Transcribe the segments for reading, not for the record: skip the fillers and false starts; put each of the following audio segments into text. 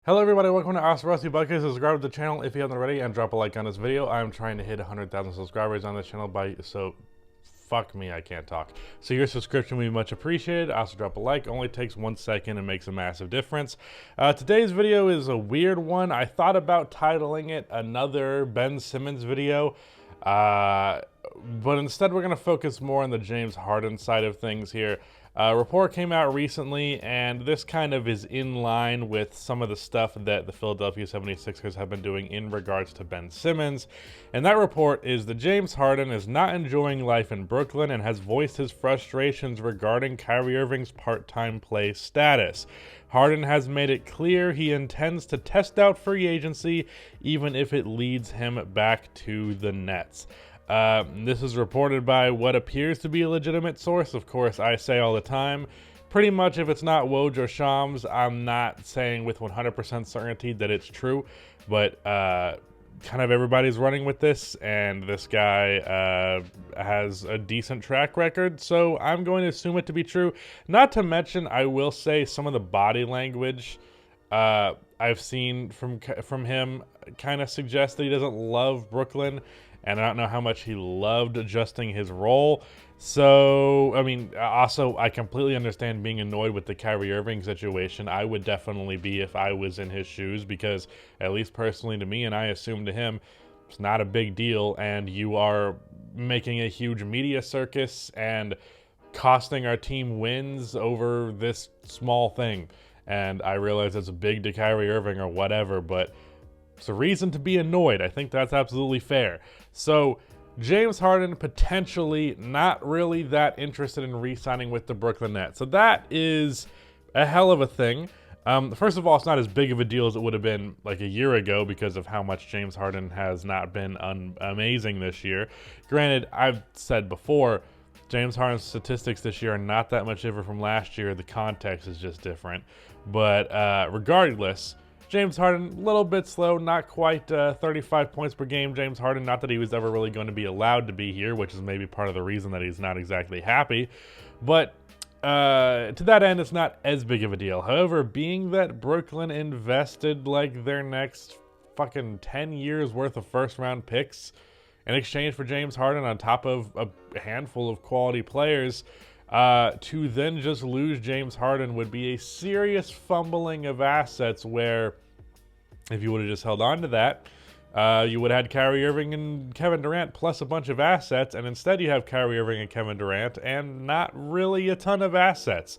Hello everybody, welcome to Awesome Rusty Buckets. Subscribe to the channel if you haven't already and drop a like on this video. I'm trying to hit 100,000 subscribers on this channel fuck me, I can't talk. So your subscription would be much appreciated. Also drop a like, only takes 1 second and makes a massive difference. Today's video is a weird one. I thought about titling it another Ben Simmons video, but instead we're gonna focus more on the James Harden side of things here. A report came out recently, and this kind of is in line with some of the stuff that the Philadelphia 76ers have been doing in regards to Ben Simmons. And that report is that James Harden is not enjoying life in Brooklyn and has voiced his frustrations regarding Kyrie Irving's part-time play status. Harden has made it clear he intends to test out free agency, even if it leads him back to the Nets. This is reported by what appears to be a legitimate source. Of course, I say all the time, pretty much if it's not Woj or Shams, I'm not saying with 100% certainty that it's true, but kind of everybody's running with this, and this guy has a decent track record, so I'm going to assume it to be true. Not to mention, I will say some of the body language I've seen from him kind of suggests that he doesn't love Brooklyn, and I don't know how much he loved adjusting his role. So, I mean, also, I completely understand being annoyed with the Kyrie Irving situation. I would definitely be if I was in his shoes, because at least personally to me, and I assume to him, it's not a big deal, and you are making a huge media circus and costing our team wins over this small thing. And I realize it's big to Kyrie Irving or whatever, but it's a reason to be annoyed. I think that's absolutely fair. So James Harden potentially not really that interested in re-signing with the Brooklyn Nets. So that is a hell of a thing. First of all, it's not as big of a deal as it would have been like a year ago because of how much James Harden has not been amazing this year. Granted, I've said before, James Harden's statistics this year are not that much different from last year. The context is just different. But regardless, James Harden, a little bit slow, not quite 35 points per game. James Harden, not that he was ever really going to be allowed to be here, which is maybe part of the reason that he's not exactly happy. But to that end, it's not as big of a deal. However, being that Brooklyn invested like their next fucking 10 years worth of first-round picks in exchange for James Harden on top of a handful of quality players, to then just lose James Harden would be a serious fumbling of assets where if you would have just held on to that, you would have had Kyrie Irving and Kevin Durant plus a bunch of assets, and instead you have Kyrie Irving and Kevin Durant and not really a ton of assets.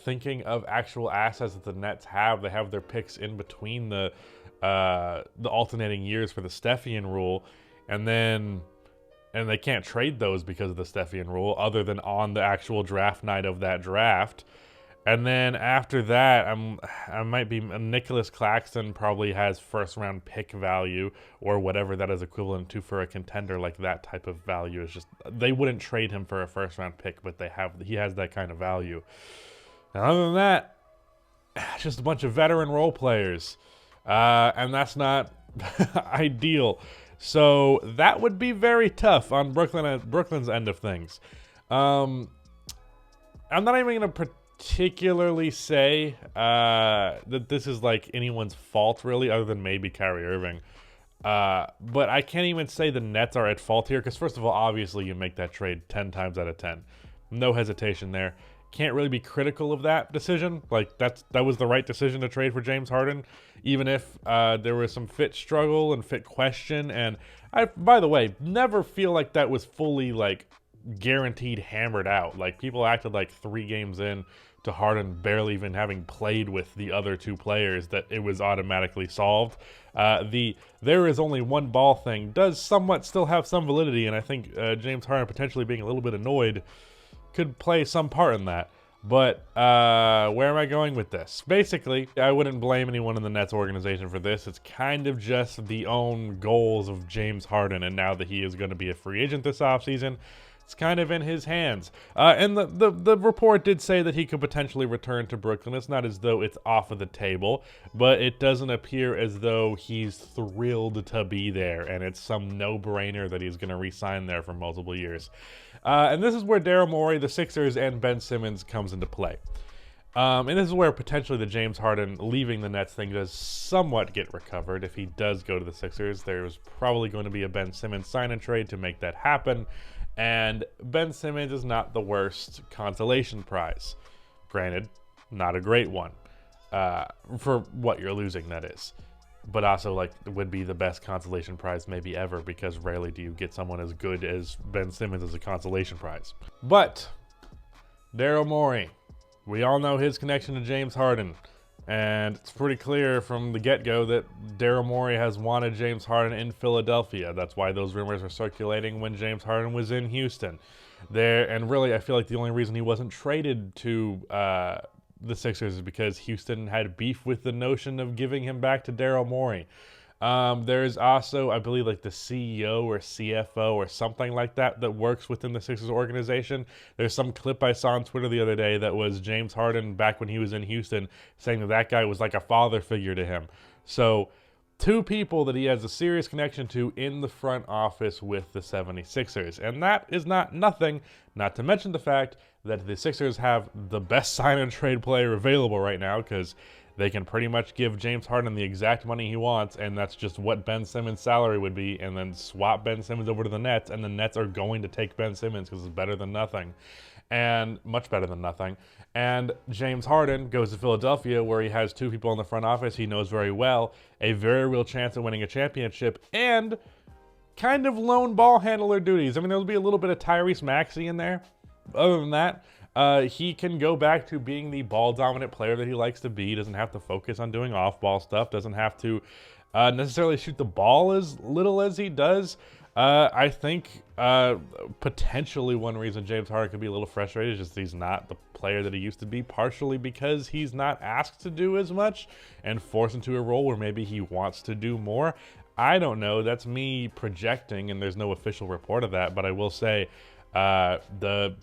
Thinking of actual assets that the Nets have, they have their picks in between the alternating years for the Stepien rule, and they can't trade those because of the Stepien rule other than on the actual draft night of that draft. And then after that, I might be Nicholas Claxton probably has first round pick value or whatever that is equivalent to for a contender. Like that type of value is just, they wouldn't trade him for a first round pick, but he has that kind of value. And other than that, just a bunch of veteran role players. And that's not ideal. So that would be very tough on Brooklyn's end of things. I'm not even going to particularly say that this is like anyone's fault really, other than maybe Kyrie Irving. But I can't even say the Nets are at fault here, because first of all, obviously you make that trade 10 times out of 10. No hesitation there. Can't really be critical of that decision. Like that was the right decision to trade for James Harden, even if there was some fit struggle and fit question. And I, by the way, never feel like that was fully like guaranteed hammered out. Like people acted like 3 games in to Harden barely even having played with the other 2 players that it was automatically solved. There is only one ball thing does somewhat still have some validity, and I think James Harden potentially being a little bit annoyed could play some part in that. But where am I going with this? Basically, I wouldn't blame anyone in the Nets organization for this. It's kind of just the own goals of James Harden, and now that he is going to be a free agent this offseason, it's kind of in his hands. And the report did say that he could potentially return to Brooklyn. It's not as though it's off of the table, but it doesn't appear as though he's thrilled to be there, and it's some no-brainer that he's going to re-sign there for multiple years. And this is where Daryl Morey, the Sixers, and Ben Simmons comes into play. And this is where potentially the James Harden leaving the Nets thing does somewhat get recovered. If he does go to the Sixers, there's probably going to be a Ben Simmons sign-and trade to make that happen. And Ben Simmons is not the worst consolation prize. Granted, not a great one. For what you're losing, that is. But also, like, would be the best consolation prize maybe ever, because rarely do you get someone as good as Ben Simmons as a consolation prize. But Daryl Morey, we all know his connection to James Harden, and it's pretty clear from the get-go that Daryl Morey has wanted James Harden in Philadelphia. That's why those rumors are circulating when James Harden was in Houston. And really, I feel like the only reason he wasn't traded to the Sixers is because Houston had beef with the notion of giving him back to Daryl Morey. There's also, I believe, like the CEO or CFO or something like that that works within the Sixers organization. There's some clip I saw on Twitter the other day that was James Harden back when he was in Houston saying that that guy was like a father figure to him. So two people that he has a serious connection to in the front office with the 76ers. And that is not nothing, not to mention the fact that the Sixers have the best sign-and-trade player available right now, because they can pretty much give James Harden the exact money he wants, and that's just what Ben Simmons' salary would be, and then swap Ben Simmons over to the Nets, and the Nets are going to take Ben Simmons because it's better than nothing, and much better than nothing. And James Harden goes to Philadelphia, where he has two people in the front office he knows very well, a very real chance of winning a championship, and kind of lone ball handler duties. I mean, there'll be a little bit of Tyrese Maxey in there. Other than that, he can go back to being the ball-dominant player that he likes to be. He doesn't have to focus on doing off-ball stuff. Doesn't have to necessarily shoot the ball as little as he does. I think potentially one reason James Harden could be a little frustrated is just he's not the player that he used to be, partially because he's not asked to do as much and forced into a role where maybe he wants to do more. I don't know. That's me projecting, and there's no official report of that, but I will say the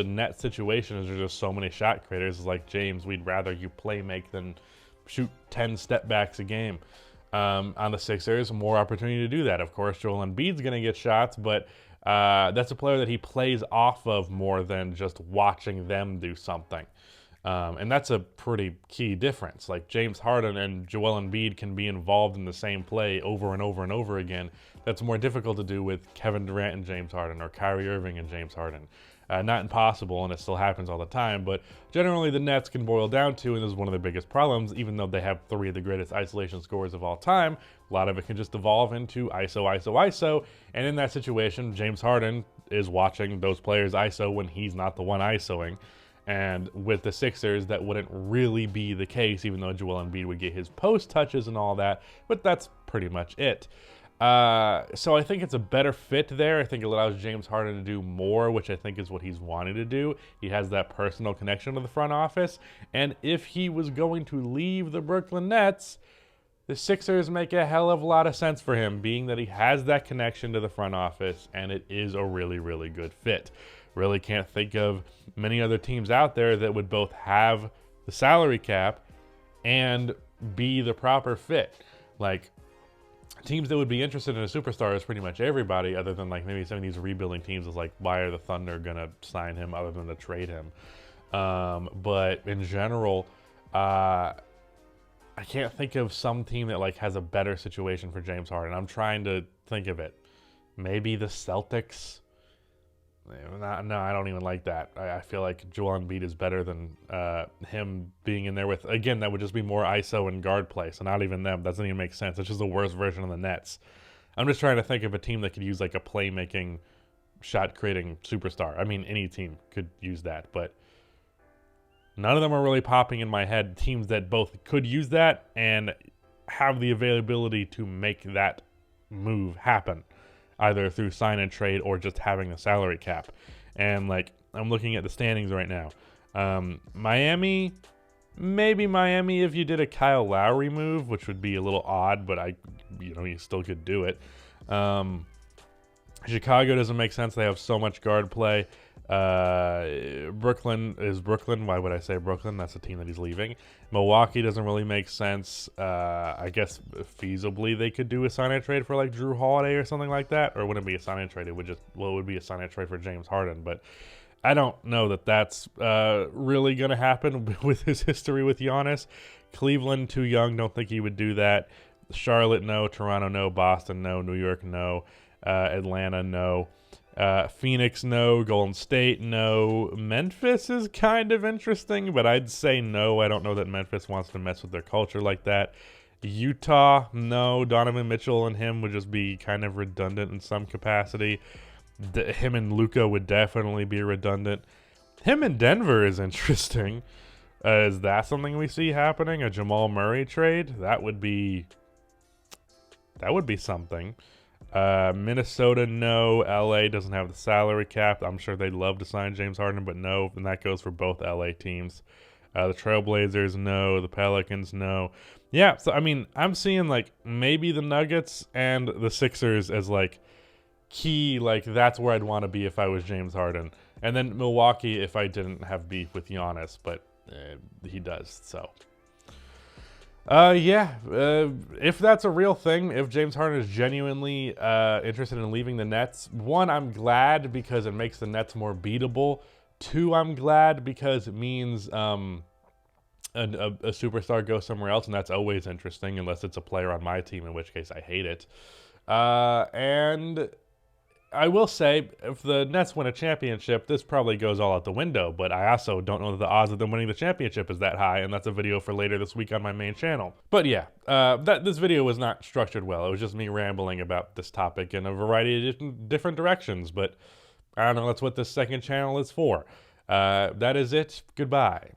net situation is there's just so many shot creators. It's like, James, we'd rather you play make than shoot 10 step backs a game. On the Sixers, more opportunity to do that. Of course, Joel Embiid's going to get shots, but that's a player that he plays off of more than just watching them do something. And that's a pretty key difference. Like, James Harden and Joel Embiid can be involved in the same play over and over and over again. That's more difficult to do with Kevin Durant and James Harden, or Kyrie Irving and James Harden. Not impossible, and it still happens all the time, but generally the Nets can boil down to, and this is one of their biggest problems, even though they have three of the greatest isolation scorers of all time, a lot of it can just evolve into ISO, ISO, ISO, and in that situation, James Harden is watching those players ISO when he's not the one ISOing. And with the Sixers, that wouldn't really be the case, even though Joel Embiid would get his post touches and all that, but that's pretty much it. So I think it's a better fit there. I think it allows James Harden to do more, which I think is what he's wanted to do. He has that personal connection to the front office, and if he was going to leave the Brooklyn Nets, the Sixers make a hell of a lot of sense for him, being that he has that connection to the front office, and it is a really, really good fit. Really can't think of many other teams out there that would both have the salary cap and be the proper fit. Like, teams that would be interested in a superstar is pretty much everybody, other than like maybe some of these rebuilding teams is like, why are the Thunder gonna sign him other than to trade him? But in general, I can't think of some team that like has a better situation for James Harden. I'm trying to think of it. Maybe the Celtics. No, I don't even like that. I feel like Joel Embiid is better than him being in there with, again, that would just be more ISO and guard play. So not even them. That doesn't even make sense. It's just the worst version of the Nets. I'm just trying to think of a team that could use like a playmaking, shot-creating superstar. I mean, any team could use that, but none of them are really popping in my head. Teams that both could use that and have the availability to make that move happen, either through sign and trade or just having the salary cap. And like, I'm looking at the standings right now. Miami, maybe Miami if you did a Kyle Lowry move, which would be a little odd, but you still could do it. Chicago doesn't make sense. They have so much guard play. Brooklyn is Brooklyn. Why would I say Brooklyn? That's the team that he's leaving. Milwaukee doesn't really make sense. I guess feasibly they could do a sign and trade for like Drew Holiday or something like that, or wouldn't be a sign and trade. It would be a sign and trade for James Harden. But I don't know that that's really going to happen with his history with Giannis. Cleveland, too young. Don't think he would do that. Charlotte, no. Toronto, no. Boston, no. New York, no. Atlanta, no. Phoenix, no. Golden State, no. Memphis is kind of interesting, but I'd say no. I don't know that Memphis wants to mess with their culture like that. Utah, no. Donovan Mitchell and him would just be kind of redundant in some capacity. Him and Luka would definitely be redundant. Him and Denver is interesting. Is that something we see happening? A Jamal Murray trade? That would be something. Minnesota, no. LA doesn't have the salary cap. I'm sure they'd love to sign James Harden, but no. And that goes for both LA teams. The Trailblazers, no. The Pelicans, no. Yeah, so I mean, I'm seeing like maybe the Nuggets and the Sixers as like key, like that's where I'd want to be if I was James Harden. And then Milwaukee if I didn't have beef with Giannis, but he does, so. If that's a real thing, if James Harden is genuinely interested in leaving the Nets, one, I'm glad because it makes the Nets more beatable. Two, I'm glad because it means a superstar goes somewhere else, and that's always interesting unless it's a player on my team, in which case I hate it. And I will say, if the Nets win a championship, this probably goes all out the window, but I also don't know that the odds of them winning the championship is that high, and that's a video for later this week on my main channel. But yeah, this video was not structured well. It was just me rambling about this topic in a variety of different directions, but I don't know, that's what this second channel is for. That is it. Goodbye.